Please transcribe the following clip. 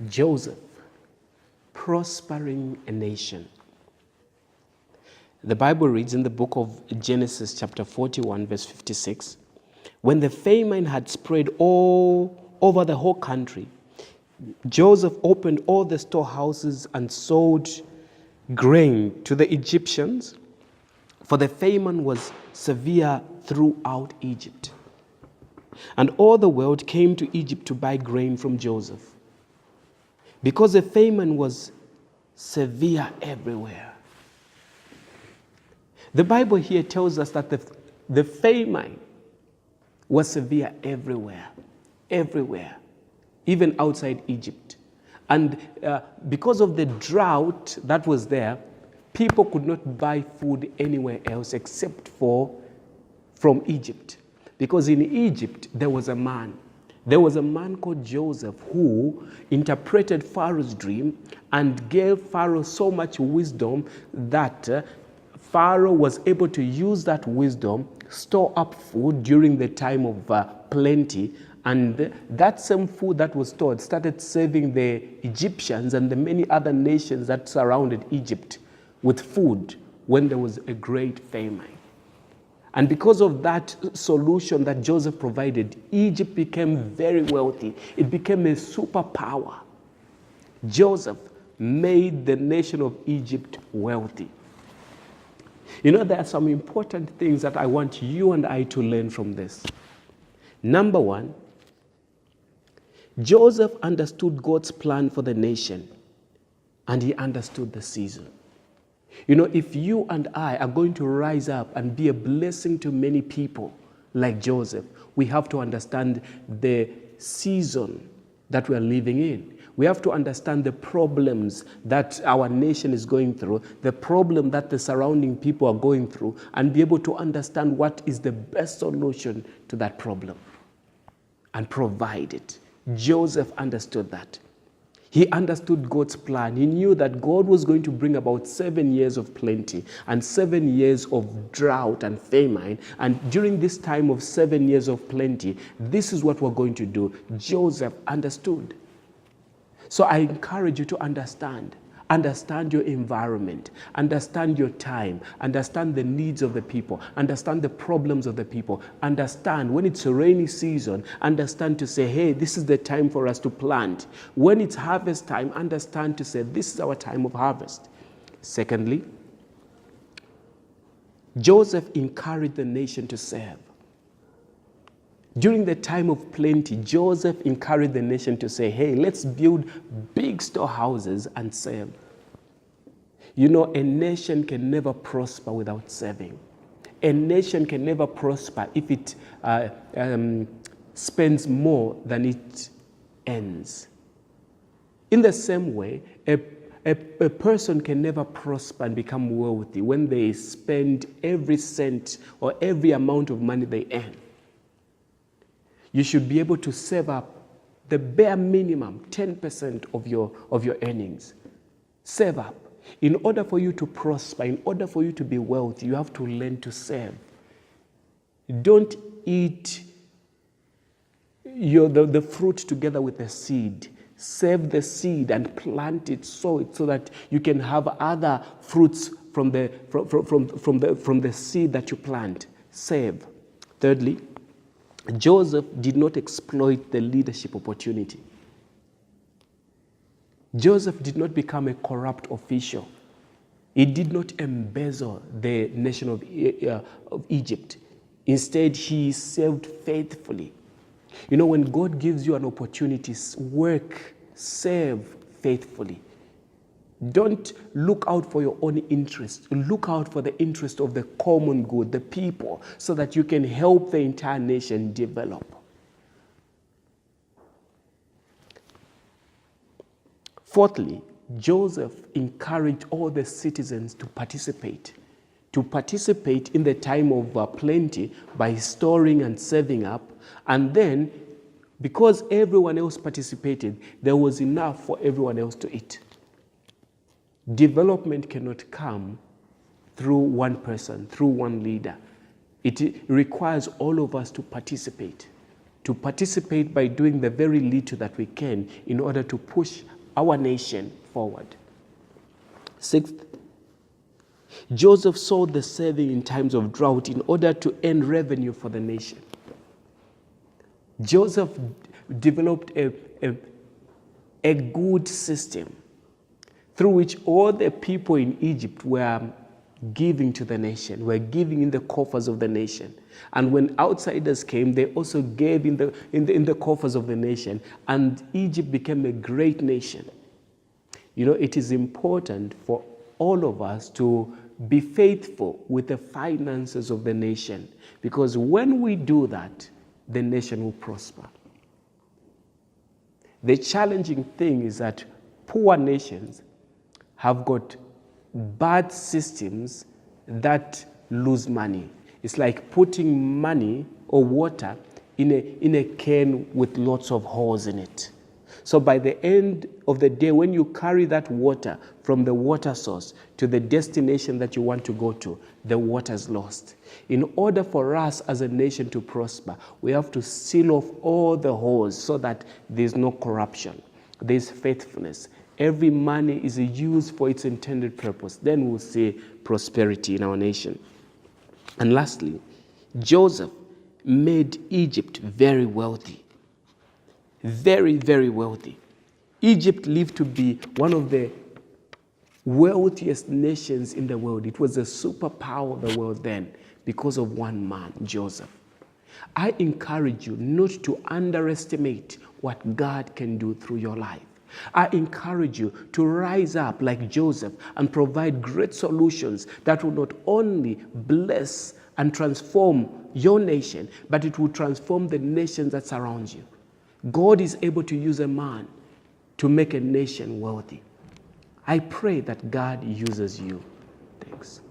Joseph, prospering a nation. The Bible reads in the book of Genesis chapter 41 verse 56, when the famine had spread all over the whole country, Joseph opened all the storehouses and sold grain to the Egyptians, for the famine was severe throughout Egypt. And all the world came to Egypt to buy grain from Joseph, because the famine was severe everywhere. The Bible here tells us that the famine was severe everywhere, even outside Egypt. And because of the drought that was there, people could not buy food anywhere else except from Egypt. Because in Egypt, there was a man. There was a man called Joseph who interpreted Pharaoh's dream and gave Pharaoh so much wisdom that Pharaoh was able to use that wisdom, store up food during the time of plenty, and that same food that was stored started serving the Egyptians and the many other nations that surrounded Egypt with food when there was a great famine. And because of that solution that Joseph provided, Egypt became very wealthy. It became a superpower. Joseph made the nation of Egypt wealthy. You know, there are some important things that I want you and I to learn from this. Number one, Joseph understood God's plan for the nation, and he understood the season. You know, if you and I are going to rise up and be a blessing to many people like Joseph, we have to understand the season that we are living in. We have to understand the problems that our nation is going through, the problem that the surrounding people are going through, and be able to understand what is the best solution to that problem and provide it. Joseph understood that. He understood God's plan. He knew that God was going to bring about 7 years of plenty and 7 years of drought and famine. And during this time of 7 years of plenty, this is what we're going to do. Joseph understood. So I encourage you to understand your environment, understand your time, understand the needs of the people, understand the problems of the people, understand when it's a rainy season, understand to say, hey, this is the time for us to plant. When it's harvest time, understand to say, this is our time of harvest. Secondly, Joseph encouraged the nation to serve. During the time of plenty, Joseph encouraged the nation to say, hey, let's build big storehouses and serve. You know, a nation can never prosper without serving. A nation can never prosper if it spends more than it earns. In the same way, a person can never prosper and become wealthy when they spend every cent or every amount of money they earn. You should be able to save up the bare minimum, 10% of your earnings. Save up. In order for you to prosper, in order for you to be wealthy, you have to learn to save. Don't eat the fruit together with the seed. Save the seed and plant it, sow it, so that you can have other fruits from the seed that you plant. Save. Thirdly, Joseph did not exploit the leadership opportunity. Joseph did not become a corrupt official. He did not embezzle the nation of Egypt. Instead, he served faithfully. You know, when God gives you an opportunity, work, serve faithfully. Don't look out for your own interest. Look out for the interest of the common good, the people, so that you can help the entire nation develop. Fourthly, Joseph encouraged all the citizens to participate in the time of plenty by storing and saving up. And then, because everyone else participated, there was enough for everyone else to eat. Development cannot come through one person, through one leader. It requires all of us to participate by doing the very little that we can in order to push our nation forward. Sixth, Joseph saw the saving in times of drought in order to earn revenue for the nation. Joseph developed a good system through which all the people in Egypt were giving to the nation, were giving in the coffers of the nation. And when outsiders came, they also gave in the coffers of the nation. And Egypt became a great nation. You know, it is important for all of us to be faithful with the finances of the nation, because when we do that, the nation will prosper. The challenging thing is that poor nations have got bad systems that lose money. It's like putting money or water in a can with lots of holes in it. So by the end of the day, when you carry that water from the water source to the destination that you want to go to, the water is lost. In order for us as a nation to prosper, we have to seal off all the holes so that there's no corruption, there's faithfulness. Every money is used for its intended purpose. Then we'll see prosperity in our nation. And lastly, Joseph made Egypt very wealthy. Very, very wealthy. Egypt lived to be one of the wealthiest nations in the world. It was a superpower of the world then because of one man, Joseph. I encourage you not to underestimate what God can do through your life. I encourage you to rise up like Joseph and provide great solutions that will not only bless and transform your nation, but it will transform the nations that surround you. God is able to use a man to make a nation wealthy. I pray that God uses you. Thanks.